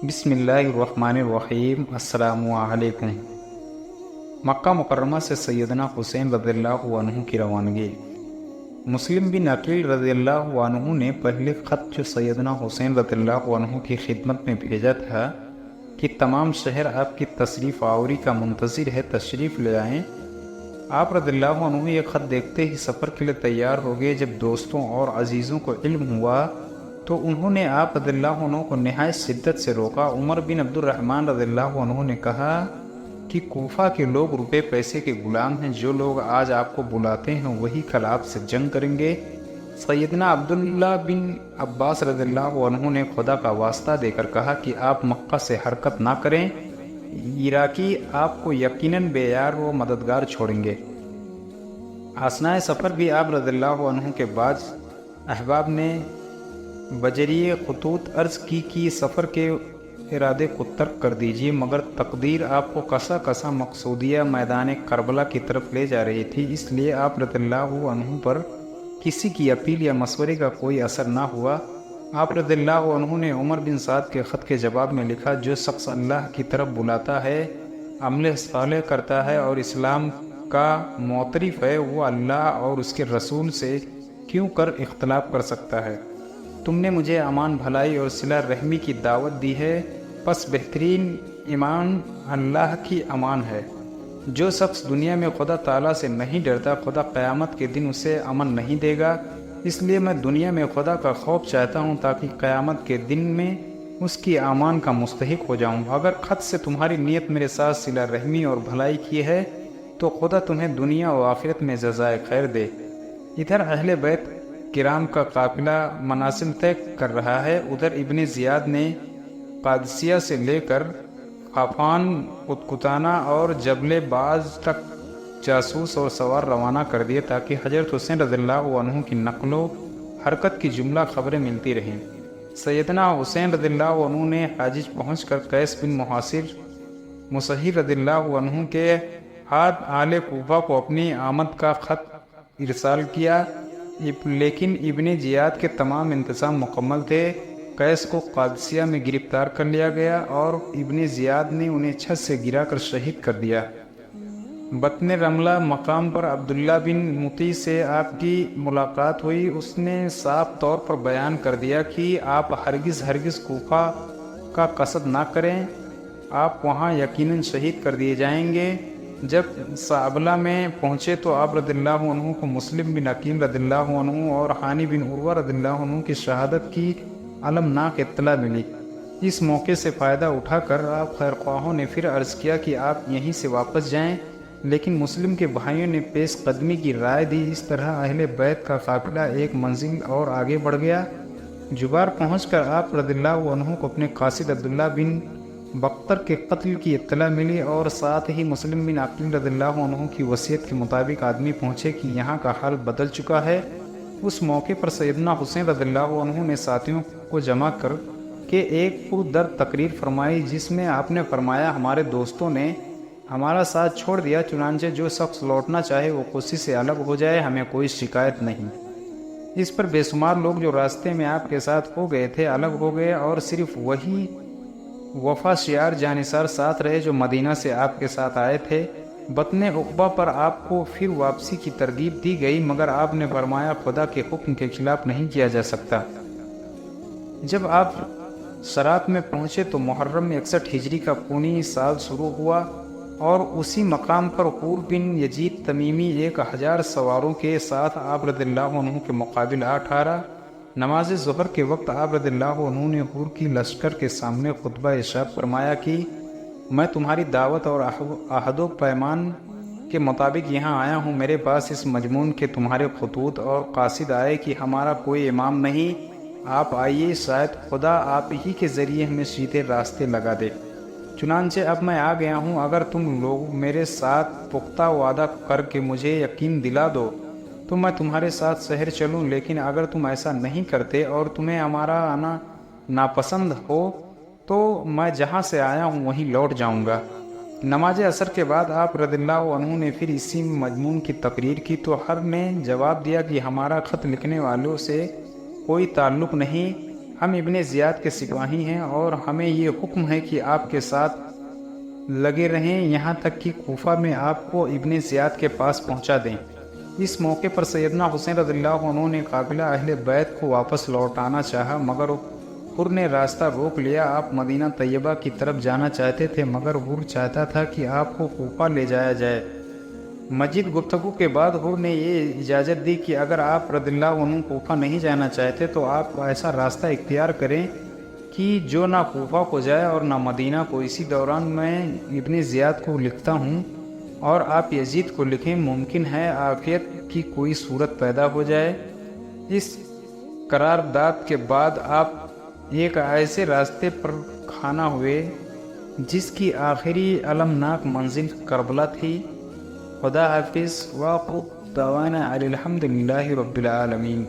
بسم اللہ الرحمن الرحیم۔ السلام علیکم۔ مکہ مکرمہ سے سیدنا حسین رضی اللہ عنہ کی روانگی۔ مسلم بن عقیل رضی اللہ عنہ نے پہلے خط جو سیدنا حسین رضی اللہ عنہ کی خدمت میں بھیجا تھا کہ تمام شہر آپ کی تشریف آوری کا منتظر ہے، تشریف لے آئیں۔ آپ رضی اللہ عنہ یہ خط دیکھتے ہی سفر کے لیے تیار ہو گئے۔ جب دوستوں اور عزیزوں کو علم ہوا تو انہوں نے آپ رضی اللہ عنہ کو نہایت شدت سے روکا۔ عمر بن عبد الرحمن رضی اللہ عنہ نے کہا کہ کوفہ کے لوگ روپے پیسے کے غلام ہیں، جو لوگ آج آپ کو بلاتے ہیں وہی کل آپ سے جنگ کریں گے۔ سیدنا عبداللہ بن عباس رضی اللہ عنہ نے خدا کا واسطہ دے کر کہا کہ آپ مکہ سے حرکت نہ کریں، عراقی آپ کو یقیناً بے یار و مددگار چھوڑیں گے۔ اثناء سفر بھی آپ رضی اللہ عنہ کے بعض احباب نے بجریہ خطوط عرض کی کہ سفر کے ارادے کو ترک کر دیجیے، مگر تقدیر آپ کو کسا کسا مقصودیہ میدان کربلا کی طرف لے جا رہی تھی، اس لیے آپ رضی اللہ عنہ پر کسی کی اپیل یا مشورے کا کوئی اثر نہ ہوا۔ آپ رضی اللہ عنہ نے عمر بن سعد کے خط کے جواب میں لکھا، جو شخص اللہ کی طرف بلاتا ہے، عمل صالح کرتا ہے اور اسلام کا معترف ہے، وہ اللہ اور اس کے رسول سے کیوں کر اختلاف کر سکتا ہے؟ تم نے مجھے امان بھلائی اور صلہ رحمی کی دعوت دی ہے، پس بہترین ایمان اللہ کی امان ہے۔ جو شخص دنیا میں خدا تعالیٰ سے نہیں ڈرتا، خدا قیامت کے دن اسے امن نہیں دے گا۔ اس لیے میں دنیا میں خدا کا خوف چاہتا ہوں تاکہ قیامت کے دن میں اس کی امان کا مستحق ہو جاؤں۔ اگر خط سے تمہاری نیت میرے ساتھ صلہ رحمی اور بھلائی کی ہے تو خدا تمہیں دنیا و آخرت میں جزائے خیر دے۔ ادھر اہل بیت کرام کا قافلہ منازل طے کر رہا ہے، ادھر ابن زیاد نے قادسیہ سے لے کر خافان، قطقطانہ اور جبل باز تک جاسوس اور سوار روانہ کر دیے تاکہ حضرت حسین رضی اللہ عنہ کی نقل و حرکت کی جملہ خبریں ملتی رہیں۔ سیدنا حسین رضی اللہ عنہ نے حاجج پہنچ کر قیس بن محاصر مصہر رضی اللہ عنہ کے ہاتھ آل کوفہ کو اپنی آمد کا خط ارسال کیا، لیکن ابن زیاد کے تمام انتظام مکمل تھے۔ قیس کو قادسیہ میں گرفتار کر لیا گیا اور ابن زیاد نے انہیں چھت سے گرا کر شہید کر دیا۔ بطن رملہ مقام پر عبداللہ بن مطیع سے آپ کی ملاقات ہوئی۔ اس نے صاف طور پر بیان کر دیا کہ آپ ہرگز کوفہ کا قصد نہ کریں، آپ وہاں یقیناً شہید کر دیے جائیں گے۔ جب صابلہ میں پہنچے تو آپ رضی اللہ عنہ کو مسلم بن عقیل رضی اللہ عنہ اور حانی بن عروہ رضی اللہ عنہ کی شہادت کی المناک اطلاع ملی۔ اس موقع سے فائدہ اٹھا کر آپ خیر خواہوں نے پھر عرض کیا کہ آپ یہیں سے واپس جائیں، لیکن مسلم کے بھائیوں نے پیش قدمی کی رائے دی۔ اس طرح اہل بیت کا قافلہ ایک منزل اور آگے بڑھ گیا۔ جبار پہنچ کر آپ رضی اللہ عنہ کو اپنے قاصد عبداللہ بن بختر کے قتل کی اطلاع ملی اور ساتھ ہی مسلم بن عقیل رضی اللہ عنہ کی وصیت کے مطابق آدمی پہنچے کہ یہاں کا حال بدل چکا ہے۔ اس موقع پر سیدنا حسین رضی اللہ عنہ نے ساتھیوں کو جمع کر کے ایک پردرد تقریر فرمائی، جس میں آپ نے فرمایا، ہمارے دوستوں نے ہمارا ساتھ چھوڑ دیا، چنانچہ جو شخص لوٹنا چاہے وہ خوشی سے الگ ہو جائے، ہمیں کوئی شکایت نہیں۔ اس پر بے شمار لوگ جو راستے میں آپ کے ساتھ ہو گئے تھے الگ ہو گئے اور صرف وہی وفا شیار جانثار ساتھ رہے جو مدینہ سے آپ کے ساتھ آئے تھے۔ بطن عقبہ پر آپ کو پھر واپسی کی ترغیب دی گئی، مگر آپ نے فرمایا خدا کے حکم کے خلاف نہیں کیا جا سکتا۔ جب آپ سرات میں پہنچے تو محرم میں 61 ہجری کا پونی سال شروع ہوا اور اسی مقام پر حور بن یزید تمیمی 1000 سواروں کے ساتھ آپ رضی اللہ عنہ کے مقابل آ ٹھہرا۔ نماز ظہر کے وقت آپ رضی اللہ عنہ نے حور کی لشکر کے سامنے خطبہ ارشاد فرمایا کہ میں تمہاری دعوت اور عہد و پیمان کے مطابق یہاں آیا ہوں۔ میرے پاس اس مضمون کے تمہارے خطوط اور قاصد آئے کہ ہمارا کوئی امام نہیں، آپ آئیے، شاید خدا آپ ہی کے ذریعے ہمیں سیدھے راستے لگا دے۔ چنانچہ اب میں آ گیا ہوں، اگر تم لوگ میرے ساتھ پختہ وعدہ کر کے مجھے یقین دلا دو تو میں تمہارے ساتھ شہر چلوں، لیکن اگر تم ایسا نہیں کرتے اور تمہیں ہمارا آنا ناپسند ہو تو میں جہاں سے آیا ہوں وہیں لوٹ جاؤں گا۔ نماز عصر کے بعد آپ رضی اللہ عنہ نے پھر اسی مضمون کی تقریر کی تو ہر نے جواب دیا کہ ہمارا خط لکھنے والوں سے کوئی تعلق نہیں، ہم ابن زیاد کے سپاہی ہیں اور ہمیں یہ حکم ہے کہ آپ کے ساتھ لگے رہیں یہاں تک کہ کوفہ میں آپ کو ابن زیاد کے پاس پہنچا دیں۔ اس موقع پر سیدنا حسین رضی اللہ عنہ نے قافلہ اہل بیت کو واپس لوٹانا چاہا مگر حر نے راستہ روک لیا۔ آپ مدینہ طیبہ کی طرف جانا چاہتے تھے مگر حر چاہتا تھا کہ آپ کو کوفہ لے جایا جائے۔ مزید گفتگو کے بعد حر نے یہ اجازت دی کہ اگر آپ رضی اللہ عنہ کوفہ نہیں جانا چاہتے تو آپ ایسا راستہ اختیار کریں کہ جو نہ کوفہ کو جائے اور نہ مدینہ کو۔ اسی دوران میں ابن زیاد کو لکھتا ہوں اور آپ یزید کو لکھیں، ممکن ہے عافیت کی کوئی صورت پیدا ہو جائے۔ اس قرارداد کے بعد آپ ایک ایسے راستے پر کھانا ہوئے جس کی آخری المناک منزل کربلا تھی۔ خدا حافظ، وآخر دعوانا الحمد للہ رب العالمین۔